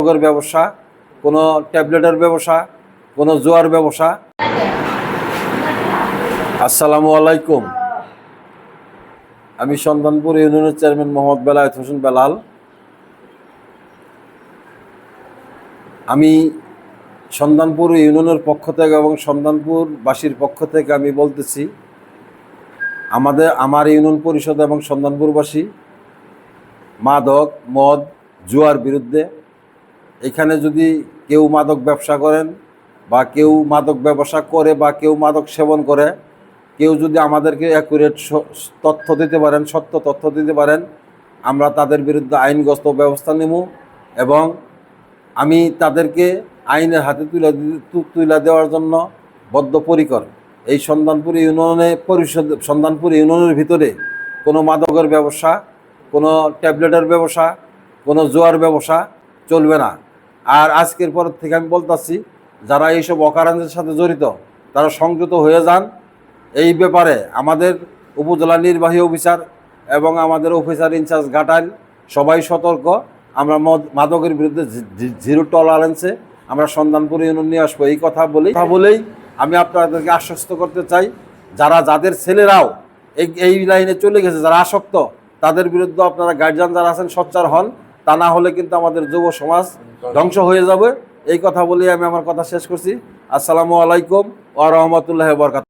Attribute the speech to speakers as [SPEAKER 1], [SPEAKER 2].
[SPEAKER 1] ব্যবসা, কোনো ট্যাবলেটের ব্যবসা, কোনো জোয়ার ব্যবসা। আসসালামু আলাইকুম। আমি সন্ধানপুর ইউনিয়নের চেয়ারম্যান মোহাম্মদ বেলায়েত হোসেন বেলাল। আমি সন্ধানপুর ইউনিয়নের পক্ষ থেকে এবং সন্ধানপুরবাসীর পক্ষ থেকে আমি বলতেছি, আমার ইউনিয়ন পরিষদ এবং সন্ধানপুরবাসী মাদক, মদ, জুয়ার বিরুদ্ধে। এখানে যদি কেউ মাদক ব্যবসা করেন বা কেউ মাদক ব্যবসা করে বা কেউ মাদক সেবন করে, কেউ যদি আমাদেরকে অ্যাকুরেট তথ্য দিতে পারেন, সত্য তথ্য দিতে পারেন, আমরা তাদের বিরুদ্ধে আইনগত ব্যবস্থা নেব এবং আমি তাদেরকে আইনের হাতে তুলে দেওয়ার জন্য বদ্ধপরিকর। এই সন্ধানপুর ইউনিয়নের ভিতরে কোনো মাদকের ব্যবসা, কোনো ট্যাবলেটের ব্যবসা, কোনো জোয়ার ব্যবসা চলবে না। আর আজকের পর থেকে আমি বলতেছি, যারা এইসব অকারেন্সের সাথে জড়িত তারা সংযত হয়ে যান। এই ব্যাপারে আমাদের উপজেলা নির্বাহী অফিসার এবং আমাদের অফিসার ইনচার্জ ঘাটাইল সবাই সতর্ক। আমরা মাদকের বিরুদ্ধে জিরো টলারেন্সে আমরা সন্ধানপুর ইউনিয়ন নিয়ে আসবো। এই কথা বলেই আমি আপনাদেরকে আশ্বস্ত করতে চাই, যাদের ছেলেরাও এই লাইনে চলে গেছে, যারা আসক্ত, তাদের বিরুদ্ধে আপনারা গার্জিয়ান যারা আছেন সোচ্চার হন। তা না হলে কিন্তু আমাদের যুব সমাজ ধ্বংস হয়ে যাবে। এই কথা বলেই আমি আমার কথা শেষ করছি। আসসালামু আলাইকুম ওয়া রাহমাতুল্লাহি ওয়া বারাকাতুহু।